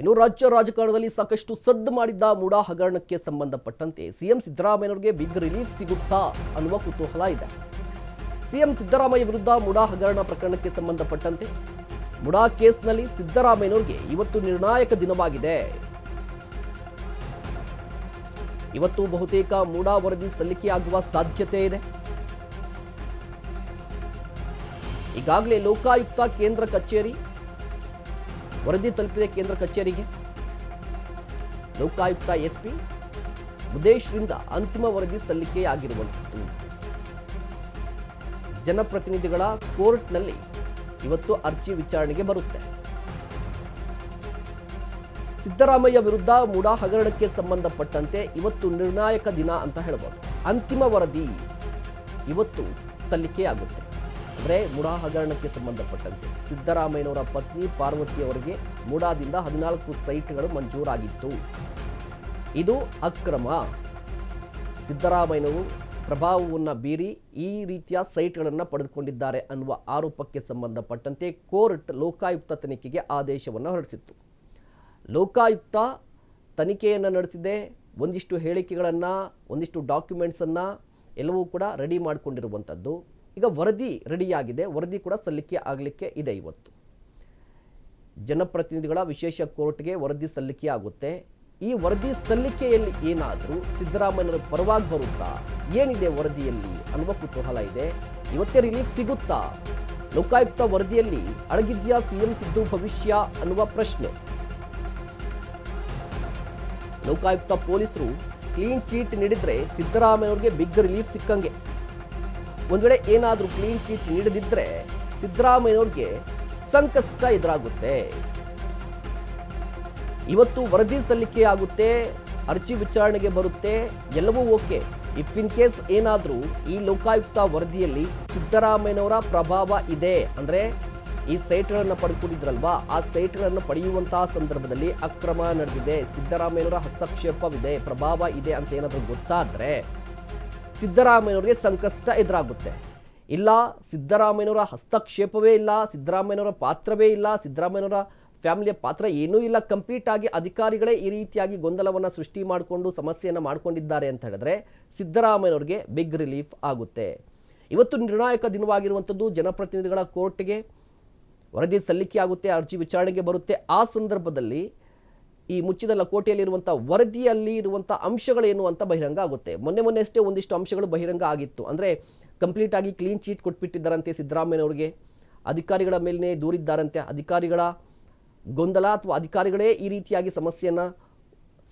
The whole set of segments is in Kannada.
ಇನ್ನು ರಾಜ್ಯ ರಾಜಕಾರಣದಲ್ಲಿ ಸಾಕಷ್ಟು ಸದ್ದು ಮಾಡಿದ್ದ ಮುಡಾ ಹಗರಣಕ್ಕೆ ಸಂಬಂಧಪಟ್ಟಂತೆ ಸಿಎಂ ಸಿದ್ದರಾಮಯ್ಯನವರಿಗೆ ಬಿಗ್ ರಿಲೀಫ್ ಸಿಗುತ್ತಾ ಅನ್ನುವ ಕುತೂಹಲ ಇದೆ. ಸಿಎಂ ಸಿದ್ದರಾಮಯ್ಯ ವಿರುದ್ಧ ಮುಡಾ ಹಗರಣ ಪ್ರಕರಣಕ್ಕೆ ಸಂಬಂಧಪಟ್ಟಂತೆ ಮುಡಾ ಕೇಸ್ನಲ್ಲಿ ಸಿದ್ದರಾಮಯ್ಯನವರಿಗೆ ಇವತ್ತು ನಿರ್ಣಾಯಕ ದಿನವಾಗಿದೆ. ಇವತ್ತು ಬಹುತೇಕ ಮುಡಾ ವರದಿ ಸಲ್ಲಿಕೆಯಾಗುವ ಸಾಧ್ಯತೆ ಇದೆ. ಈಗಾಗಲೇ ಲೋಕಾಯುಕ್ತ ಕೇಂದ್ರ ಕಚೇರಿ ವರದಿ ತಲುಪಿದೆ. ಕೇಂದ್ರ ಕಚೇರಿಗೆ ಲೋಕಾಯುಕ್ತ ಎಸ್ಪಿ ಮುದೇಶ್ರಿಂದ ಅಂತಿಮ ವರದಿ ಸಲ್ಲಿಕೆಯಾಗಿರುವಂಥದ್ದು. ಜನಪ್ರತಿನಿಧಿಗಳ ಕೋರ್ಟ್ನಲ್ಲಿ ಇವತ್ತು ಅರ್ಜಿ ವಿಚಾರಣೆಗೆ ಬರುತ್ತೆ. ಸಿದ್ದರಾಮಯ್ಯ ವಿರುದ್ಧ ಮುಡಾ ಹಗರಣಕ್ಕೆ ಸಂಬಂಧಪಟ್ಟಂತೆ ಇವತ್ತು ನಿರ್ಣಾಯಕ ದಿನ ಅಂತ ಹೇಳ್ಬೋದು. ಅಂತಿಮ ವರದಿ ಇವತ್ತು ಸಲ್ಲಿಕೆಯಾಗುತ್ತೆ. ಅಂದರೆ ಮುಡಾ ಹಗರಣಕ್ಕೆ ಸಂಬಂಧಪಟ್ಟಂತೆ ಸಿದ್ದರಾಮಯ್ಯನವರ ಪತ್ನಿ ಪಾರ್ವತಿ ಅವರಿಗೆ ಮುಡಾದಿಂದ 14 ಸೈಟ್ಗಳು ಮಂಜೂರಾಗಿತ್ತು. ಇದು ಅಕ್ರಮ. ಸಿದ್ದರಾಮಯ್ಯನವರು ಪ್ರಭಾವವನ್ನು ಬೀರಿ ಈ ರೀತಿಯ ಸೈಟ್ಗಳನ್ನು ಪಡೆದುಕೊಂಡಿದ್ದಾರೆ ಅನ್ನುವ ಆರೋಪಕ್ಕೆ ಸಂಬಂಧಪಟ್ಟಂತೆ ಕೋರ್ಟ್ ಲೋಕಾಯುಕ್ತ ತನಿಖೆಗೆ ಆದೇಶವನ್ನು ಹೊರಡಿಸಿತ್ತು. ಲೋಕಾಯುಕ್ತ ತನಿಖೆಯನ್ನು ನಡೆಸಿದೆ. ಒಂದಿಷ್ಟು ಹೇಳಿಕೆಗಳನ್ನು, ಒಂದಿಷ್ಟು ಡಾಕ್ಯುಮೆಂಟ್ಸನ್ನು ಎಲ್ಲವೂ ಕೂಡ ರೆಡಿ ಮಾಡಿಕೊಂಡಿರುವಂಥದ್ದು. ಈಗ ವರದಿ ರೆಡಿಯಾಗಿದೆ. ವರದಿ ಕೂಡ ಸಲ್ಲಿಕೆ ಆಗಲಿಕ್ಕೆ ಇದೆ. ಇವತ್ತು ಜನಪ್ರತಿನಿಧಿಗಳ ವಿಶೇಷ ಕೋರ್ಟ್ಗೆ ವರದಿ ಸಲ್ಲಿಕೆ ಆಗುತ್ತೆ. ಈ ವರದಿ ಸಲ್ಲಿಕೆಯಲ್ಲಿ ಏನಾದರೂ ಸಿದ್ದರಾಮಯ್ಯನವರ ಪರವಾಗಿ ಬರುತ್ತಾ, ಏನಿದೆ ವರದಿಯಲ್ಲಿ ಅನ್ನುವ ಕುತೂಹಲ ಇದೆ. ಇವತ್ತೇ ರಿಲೀಫ್ ಸಿಗುತ್ತಾ? ಲೋಕಾಯುಕ್ತ ವರದಿಯಲ್ಲಿ ಅಡಗಿದ್ಯಾ ಸಿಎಂ ಸಿದ್ದು ಭವಿಷ್ಯ ಅನ್ನುವ ಪ್ರಶ್ನೆ. ಲೋಕಾಯುಕ್ತ ಪೊಲೀಸರು ಕ್ಲೀನ್ ಚೀಟ್ ನೀಡಿದ್ರೆ ಸಿದ್ದರಾಮಯ್ಯವ್ರಿಗೆ ಬಿಗ್ ರಿಲೀಫ್ ಸಿಕ್ಕಂಗೆ. ಒಂದು ವೇಳೆ ಏನಾದರೂ ಕ್ಲೀನ್ ಚೀಟ್ ನೀಡದಿದ್ದರೆ ಸಿದ್ದರಾಮಯ್ಯವ್ರಿಗೆ ಸಂಕಷ್ಟ ಎದುರಾಗುತ್ತೆ. ಇವತ್ತು ವರದಿ ಸಲ್ಲಿಕೆ ಆಗುತ್ತೆ, ಅರ್ಜಿ ವಿಚಾರಣೆಗೆ ಬರುತ್ತೆ, ಎಲ್ಲವೂ ಓಕೆ. ಇಫ್ ಇನ್ ಕೇಸ್ ಏನಾದರೂ ಈ ಲೋಕಾಯುಕ್ತ ವರದಿಯಲ್ಲಿ ಸಿದ್ದರಾಮಯ್ಯನವರ ಪ್ರಭಾವ ಇದೆ ಅಂದರೆ ಈ ಸೈಟ್ಗಳನ್ನು ಪಡೆದುಕೊಂಡಿದ್ರಲ್ವಾ, ಆ ಸೈಟ್ಗಳನ್ನು ಪಡೆಯುವಂತಹ ಸಂದರ್ಭದಲ್ಲಿ ಅಕ್ರಮ ನಡೆದಿದೆ, ಸಿದ್ದರಾಮಯ್ಯನವರ ಹಸ್ತಕ್ಷೇಪವಿದೆ, ಪ್ರಭಾವ ಇದೆ ಅಂತ ಏನಾದರೂ ಗೊತ್ತಾದರೆ ಸಿದ್ದರಾಮಯ್ಯನವರಿಗೆ ಸಂಕಷ್ಟ ಎದುರಾಗುತ್ತೆ. ಇಲ್ಲ, ಸಿದ್ದರಾಮಯ್ಯನವರ ಹಸ್ತಕ್ಷೇಪವೇ ಇಲ್ಲ, ಸಿದ್ದರಾಮಯ್ಯನವರ ಪಾತ್ರವೇ ಇಲ್ಲ, ಸಿದ್ದರಾಮಯ್ಯನವರ ಫ್ಯಾಮಿಲಿಯ ಪಾತ್ರ ಏನೂ ಇಲ್ಲ, ಕಂಪ್ಲೀಟ್ ಆಗಿ ಅಧಿಕಾರಿಗಳೇ ಈ ರೀತಿಯಾಗಿ ಗೊಂದಲವನ್ನು ಸೃಷ್ಟಿ ಮಾಡಿಕೊಂಡು ಸಮಸ್ಯೆಯನ್ನು ಮಾಡಿಕೊಂಡಿದ್ದಾರೆ ಅಂತ ಹೇಳಿದ್ರೆ ಸಿದ್ದರಾಮಯ್ಯನವರಿಗೆ ಬಿಗ್ ರಿಲೀಫ್ ಆಗುತ್ತೆ. ಇವತ್ತು ನಿರ್ಣಾಯಕ ದಿನವಾಗಿರುವಂಥದ್ದು. ಜನಪ್ರತಿನಿಧಿಗಳ ಕೋರ್ಟ್ಗೆ ವರದಿ ಸಲ್ಲಿಕೆ ಆಗುತ್ತೆ, ಅರ್ಜಿ ವಿಚಾರಣೆಗೆ ಬರುತ್ತೆ. ಆ ಸಂದರ್ಭದಲ್ಲಿ ಈ ಮುಚ್ಚಿದ ಲಕೋಟೆಯಲ್ಲಿರುವಂಥ ವರದಿಯಲ್ಲಿ ಇರುವಂಥ ಅಂಶಗಳೇನು ಅಂತ ಬಹಿರಂಗ ಆಗುತ್ತೆ. ಮೊನ್ನೆ ಅಷ್ಟೇ ಒಂದಿಷ್ಟು ಅಂಶಗಳು ಬಹಿರಂಗ ಆಗಿತ್ತು. ಅಂದರೆ ಕಂಪ್ಲೀಟಾಗಿ ಕ್ಲೀನ್ ಚೀಟ್ ಕೊಟ್ಬಿಟ್ಟಿದ್ದಾರಂತೆ ಸಿದ್ದರಾಮಯ್ಯನವ್ರಿಗೆ, ಅಧಿಕಾರಿಗಳ ಮೇಲೇ ದೂರಿದ್ದಾರಂತೆ, ಅಧಿಕಾರಿಗಳ ಗೊಂದಲ ಅಥವಾ ಅಧಿಕಾರಿಗಳೇ ಈ ರೀತಿಯಾಗಿ ಸಮಸ್ಯೆಯನ್ನು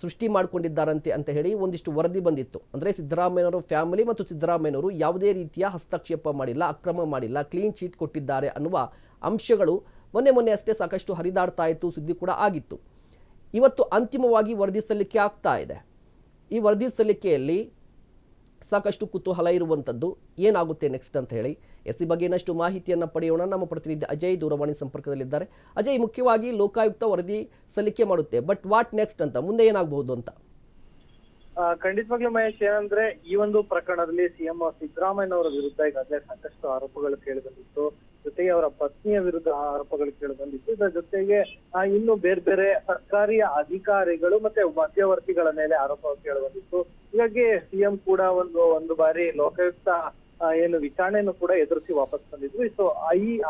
ಸೃಷ್ಟಿ ಮಾಡಿಕೊಂಡಿದ್ದಾರಂತೆ ಅಂತ ಹೇಳಿ ಒಂದಿಷ್ಟು ವರದಿ ಬಂದಿತ್ತು. ಅಂದರೆ ಸಿದ್ದರಾಮಯ್ಯನವರ ಫ್ಯಾಮಿಲಿ ಮತ್ತು ಸಿದ್ದರಾಮಯ್ಯನವರು ಯಾವುದೇ ರೀತಿಯ ಹಸ್ತಕ್ಷೇಪ ಮಾಡಿಲ್ಲ, ಅಕ್ರಮ ಮಾಡಿಲ್ಲ, ಕ್ಲೀನ್ ಚೀಟ್ ಕೊಟ್ಟಿದ್ದಾರೆ ಅನ್ನುವ ಅಂಶಗಳು ಮೊನ್ನೆ ಅಷ್ಟೇ ಸಾಕಷ್ಟು ಹರಿದಾಡ್ತಾ ಇತ್ತು, ಸುದ್ದಿ ಕೂಡ ಆಗಿತ್ತು. ಇವತ್ತು ಅಂತಿಮವಾಗಿ ವರದಿ ಸಲ್ಲಿಕೆ ಆಗ್ತಾ ಇದೆ. ಈ ವರದಿ ಸಲ್ಲಿಕೆಯಲ್ಲಿ ಸಾಕಷ್ಟು ಕುತೂಹಲ ಇರುವಂಥದ್ದು, ಏನಾಗುತ್ತೆ ನೆಕ್ಸ್ಟ್ ಅಂತ ಹೇಳಿ. ಈ ಬಗ್ಗೆ ಇನ್ನಷ್ಟು ಮಾಹಿತಿಯನ್ನು ಪಡೆಯೋಣ. ನಮ್ಮ ಪ್ರತಿನಿಧಿ ಅಜಯ್ ದೂರವಾಣಿ ಸಂಪರ್ಕದಲ್ಲಿದ್ದಾರೆ. ಅಜಯ್, ಮುಖ್ಯವಾಗಿ ಲೋಕಾಯುಕ್ತ ವರದಿ ಸಲ್ಲಿಕೆ ಮಾಡುತ್ತೆ, ಬಟ್ ವಾಟ್ ನೆಕ್ಸ್ಟ್ ಅಂತ, ಮುಂದೆ ಏನಾಗಬಹುದು ಅಂತ? ಖಂಡಿತವಾಗ್ಲೂ ಮಹೇಶ್, ಏನಂದ್ರೆ ಈ ಒಂದು ಪ್ರಕರಣದಲ್ಲಿ ಸಿಎಂ ಸಿದ್ದರಾಮಯ್ಯನವರ ವಿರುದ್ಧ ಈಗಾಗಲೇ ಸಾಕಷ್ಟು ಆರೋಪಗಳು ಕೇಳಿಬಂದಿತ್ತು. ಜೊತೆಗೆ ಅವರ ಪತ್ನಿಯ ವಿರುದ್ಧ ಆರೋಪಗಳು ಕೇಳಿಬಂದಿತ್ತು. ಇದರ ಜೊತೆಗೆ ಇನ್ನು ಬೇರೆ ಬೇರೆ ಸರ್ಕಾರಿ ಅಧಿಕಾರಿಗಳು ಮತ್ತೆ ಮಧ್ಯವರ್ತಿಗಳ ಮೇಲೆ ಆರೋಪ ಕೇಳಿಬಂದಿತ್ತು. ಹೀಗಾಗಿ ಸಿಎಂ ಕೂಡ ಒಂದು ಬಾರಿ ಲೋಕಾಯುಕ್ತ ಏನು ವಿಚಾರಣೆಯನ್ನು ಕೂಡ ಎದುರಿಸಿ ವಾಪಸ್ ಬಂದಿದ್ರು. ಸೊ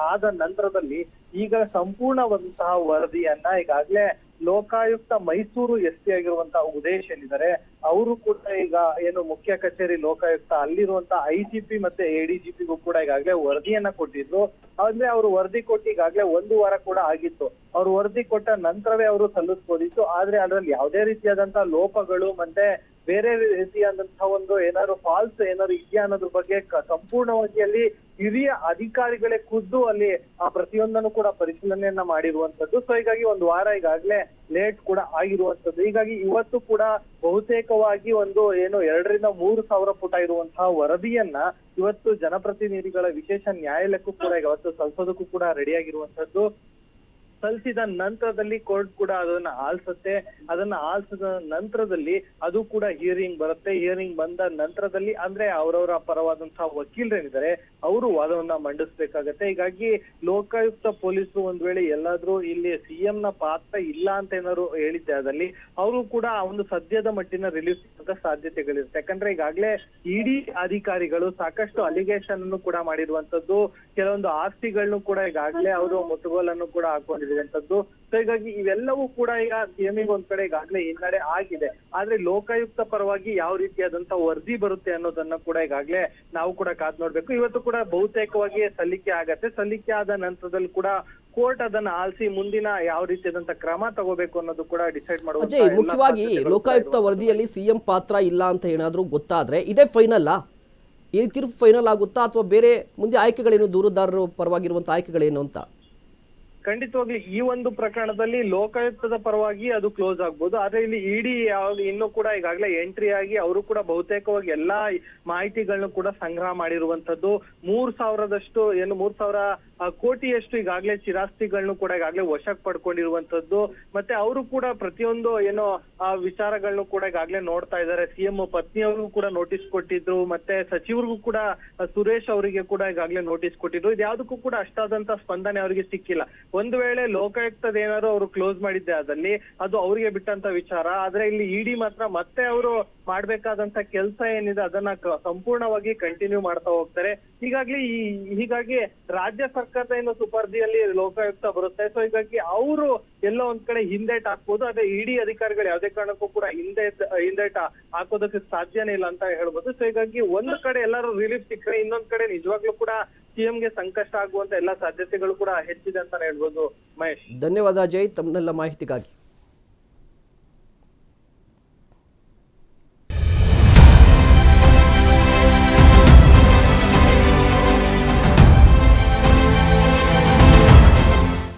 ಆದ ನಂತರದಲ್ಲಿ ಈಗ ಸಂಪೂರ್ಣವಂತಹ ವರದಿಯನ್ನ ಈಗಾಗಲೇ ಲೋಕಾಯುಕ್ತ ಮೈಸೂರು ಎಸ್ಪಿ ಆಗಿರುವಂತಹ ಉದೇಶ್ ಏನಿದ್ದಾರೆ ಅವರು ಕೂಡ ಈಗ ಏನು ಮುಖ್ಯ ಕಚೇರಿ ಲೋಕಾಯುಕ್ತ ಅಲ್ಲಿರುವಂತಹ ಐಜಿಪಿ ಮತ್ತೆ ಎಡಿಜಿಪಿಗೂ ಕೂಡ ಈಗಾಗಲೇ ವರದಿಯನ್ನ ಕೊಟ್ಟಿದ್ರು. ಅಂದ್ರೆ ಅವರು ವರದಿ ಕೊಟ್ಟು ಈಗಾಗಲೇ 1 ವಾರ ಕೂಡ ಆಗಿತ್ತು. ಅವರು ವರದಿ ಕೊಟ್ಟ ನಂತರವೇ ಅವರು ಸಲ್ಲಿಸಬಹುದಿತ್ತು. ಆದ್ರೆ ಅದರಲ್ಲಿ ಯಾವುದೇ ರೀತಿಯಾದಂತಹ ಲೋಪಗಳು ಮತ್ತೆ ಬೇರೆ ರೀತಿಯಾದಂತಹ ಏನಾದ್ರು ಫಾಲ್ಸ್ ಏನಾದ್ರು ಇದೆಯಾ ಅನ್ನೋದ್ರ ಬಗ್ಗೆ ಸಂಪೂರ್ಣವಾಗಿ ಅಲ್ಲಿ ಹಿರಿಯ ಅಧಿಕಾರಿಗಳೇ ಖುದ್ದು ಅಲ್ಲಿ ಆ ಪ್ರತಿಯೊಂದನ್ನು ಕೂಡ ಪರಿಶೀಲನೆಯನ್ನ ಮಾಡಿರುವಂತದ್ದು. ಸೊ ಹೀಗಾಗಿ 1 ವಾರ ಈಗಾಗಲೇ ಲೇಟ್ ಕೂಡ ಆಗಿರುವಂತದ್ದು. ಹೀಗಾಗಿ ಇವತ್ತು ಕೂಡ ಬಹುತೇಕವಾಗಿ ಏನು 2 ರಿಂದ 3 ಸಾವಿರ ಪುಟ ಇರುವಂತಹ ವರದಿಯನ್ನ ಇವತ್ತು ಜನಪ್ರತಿನಿಧಿಗಳ ವಿಶೇಷ ನ್ಯಾಯಾಲಯಕ್ಕೂ ಕೂಡ ಇವತ್ತು ಸಲ್ಲಿಸೋದಕ್ಕೂ ಕೂಡ ರೆಡಿಯಾಗಿರುವಂತದ್ದು. ಸಲ್ಲಿಸಿದ ನಂತರದಲ್ಲಿ ಕೋರ್ಟ್ ಕೂಡ ಅದನ್ನ ಆಲಿಸುತ್ತೆ. ಅದನ್ನ ಆಲಿಸಿದ ನಂತರದಲ್ಲಿ ಅದು ಕೂಡ ಹಿಯರಿಂಗ್ ಬರುತ್ತೆ. ಹಿಯರಿಂಗ್ ಬಂದ ನಂತರದಲ್ಲಿ ಅಂದ್ರೆ ಅವರವರ ಪರವಾದಂತಹ ವಕೀಲರೇನಿದ್ದಾರೆ ಅವರು ವಾದವನ್ನ ಮಂಡಿಸ್ಬೇಕಾಗತ್ತೆ. ಹೀಗಾಗಿ ಲೋಕಾಯುಕ್ತ ಪೊಲೀಸರು ಒಂದ್ ವೇಳೆ ಎಲ್ಲಾದ್ರೂ ಇಲ್ಲಿ ಸಿಎಂ ನ ಪಾತ್ರ ಇಲ್ಲ ಅಂತ ಏನಾದ್ರು ಹೇಳಿದ್ದೆ ಅದಲ್ಲಿ ಅವರು ಕೂಡ ಒಂದು ಸದ್ಯದ ಮಟ್ಟಿನ ರಿಲೀಫ್ ಸಿಗುವಂತ ಸಾಧ್ಯತೆಗಳಿರುತ್ತೆ. ಯಾಕಂದ್ರೆ ಈಗಾಗಲೇ ಇಡಿ ಅಧಿಕಾರಿಗಳು ಸಾಕಷ್ಟು ಅಲಿಗೇಷನ್ ಅನ್ನು ಕೂಡ ಮಾಡಿರುವಂತದ್ದು, ಕೆಲವೊಂದು ಆಸ್ತಿಗಳನ್ನು ಕೂಡ ಈಗಾಗಲೇ ಅವರು ಮುಟ್ಟುಗೋಲನ್ನು ಕೂಡ ಹಾಕೊಂಡಿರುವಂತದ್ದು. ಸೊ ಹೀಗಾಗಿ ಇವೆಲ್ಲವೂ ಕೂಡ ಈಗ ಸಿಎಂಗೆ ಒಂದ್ ಕಡೆ ಈಗಾಗಲೇ ಹಿನ್ನಡೆ ಆಗಿದೆ. ಆದ್ರೆ ಲೋಕಾಯುಕ್ತ ಪರವಾಗಿ ಯಾವ ರೀತಿಯಾದಂತ ವರದಿ ಬರುತ್ತೆ ಅನ್ನೋದನ್ನ ಕೂಡ ಈಗಾಗಲೇ ನಾವು ಕೂಡ ಕಾದ್ ನೋಡ್ಬೇಕು. ಇವತ್ತು ಕೂಡ ಬಹುತೇಕವಾಗಿ ಸಲ್ಲಿಕೆ ಆಗತ್ತೆ. ಸಲ್ಲಿಕೆ ಆದ ನಂತರದಲ್ಲಿ ಕೂಡ ಕೋರ್ಟ್ ಅದನ್ನ ಆಲಿಸಿ ಮುಂದಿನ ಯಾವ ರೀತಿಯಾದಂತ ಕ್ರಮ ತಗೋಬೇಕು ಅನ್ನೋದು ಕೂಡ ಡಿಸೈಡ್ ಮಾಡುವಂತ ಅಜಯ್, ಮುಖ್ಯವಾಗಿ ಲೋಕಾಯುಕ್ತ ವರದಿಯಲ್ಲಿ ಸಿಎಂ ಪಾತ್ರ ಇಲ್ಲ ಅಂತ ಏನಾದ್ರೂ ಗೊತ್ತಾದ್ರೆ ಇದೇ ಫೈನಲ್ ಈ ತೀರ್ಪು ಫೈನಲ್ ಆಗುತ್ತಾ ಅಥವಾ ಬೇರೆ ಮುಂದೆ ಆಯ್ಕೆಗಳೇನು, ದೂರುದಾರರು ಪರವಾಗಿರುವಂತ ಆಯ್ಕೆಗಳೇನು ಅಂತ? ಖಂಡಿತವಾಗ್ಲಿ ಈ ಒಂದು ಪ್ರಕರಣದಲ್ಲಿ ಲೋಕಾಯುಕ್ತದ ಪರವಾಗಿ ಅದು ಕ್ಲೋಸ್ ಆಗ್ಬೋದು. ಆದ್ರೆ ಇಲ್ಲಿ ಇಡಿ ಯಾವ್ದು ಇನ್ನೂ ಕೂಡ ಈಗಾಗಲೇ ಎಂಟ್ರಿ ಆಗಿ ಅವರು ಕೂಡ ಬಹುತೇಕವಾಗಿ ಎಲ್ಲಾ ಮಾಹಿತಿಗಳನ್ನು ಕೂಡ ಸಂಗ್ರಹ ಮಾಡಿರುವಂತದ್ದು. 3,000 ಕೋಟಿಯಷ್ಟು ಈಗಾಗಲೇ ಚಿರಾಸ್ತಿಗಳನ್ನು ಕೂಡ ಈಗಾಗಲೇ ವಶಕ್ಕೆ ಪಡ್ಕೊಂಡಿರುವಂತದ್ದು. ಮತ್ತೆ ಅವರು ಕೂಡ ಪ್ರತಿಯೊಂದು ವಿಚಾರಗಳನ್ನು ಕೂಡ ಈಗಾಗಲೇ ನೋಡ್ತಾ ಇದ್ದಾರೆ. ಸಿಎಂ ಪತ್ನಿಯವ್ರಿಗೂ ಕೂಡ ನೋಟಿಸ್ ಕೊಟ್ಟಿದ್ರು, ಮತ್ತೆ ಸಚಿವರಿಗೂ ಕೂಡ ಸುರೇಶ್ ಅವರಿಗೆ ಕೂಡ ಈಗಾಗಲೇ ನೋಟಿಸ್ ಕೊಟ್ಟಿದ್ರು. ಇದ್ಯಾವುದಕ್ಕೂ ಕೂಡ ಅಷ್ಟಾದಂತ ಸ್ಪಂದನೆ ಅವರಿಗೆ ಸಿಕ್ಕಿಲ್ಲ. ಒಂದು ವೇಳೆ ಲೋಕಾಯುಕ್ತದ ಏನಾದ್ರು ಅವರು ಕ್ಲೋಸ್ ಮಾಡಿದ್ದೆ ಅದಲ್ಲಿ ಅದು ಅವರಿಗೆ ಬಿಟ್ಟಂತ ವಿಚಾರ. ಆದ್ರೆ ಇಲ್ಲಿ ಇಡಿ ಮಾತ್ರ ಮತ್ತೆ ಅವರು ಮಾಡ್ಬೇಕಾದಂತ ಕೆಲಸ ಏನಿದೆ ಅದನ್ನ ಸಂಪೂರ್ಣವಾಗಿ ಕಂಟಿನ್ಯೂ ಮಾಡ್ತಾ ಹೋಗ್ತಾರೆ. ಹೀಗಾಗಿ ರಾಜ್ಯ ಸರ್ಕಾರದ ಏನು ಸುಪರ್ದಿಯಲ್ಲಿ ಲೋಕಾಯುಕ್ತ ಬರುತ್ತೆ. ಸೊ ಹೀಗಾಗಿ ಅವರು ಎಲ್ಲೋ ಒಂದ್ ಕಡೆ ಹಿಂದೇಟ್ ಹಾಕ್ಬೋದು. ಅದೇ ಇಡಿ ಅಧಿಕಾರಿಗಳು ಯಾವುದೇ ಕಾರಣಕ್ಕೂ ಕೂಡ ಹಿಂದೇಟ ಹಾಕೋದಕ್ಕೆ ಸಾಧ್ಯನೇ ಇಲ್ಲ ಅಂತ ಹೇಳ್ಬೋದು. ಸೊ ಹೀಗಾಗಿ ಒಂದ್ ಕಡೆ ಎಲ್ಲರೂ ರಿಲೀಫ್ ಸಿಕ್ಕರೆ ಇನ್ನೊಂದ್ ಕಡೆ ನಿಜವಾಗ್ಲೂ ಕೂಡ ಸಿಎಂಗೆ ಸಂಕಷ್ಟ ಆಗುವಂತ ಎಲ್ಲಾ ಸಾಧ್ಯತೆಗಳು ಕೂಡ ಹೆಚ್ಚಿದೆ ಅಂತ ಹೇಳ್ಬೋದು. ಮಹೇಶ್, ಧನ್ಯವಾದ ಅಜಯ್ ತಮ್ಮನ್ನೆಲ್ಲ ಮಾಹಿತಿಗಾಗಿ.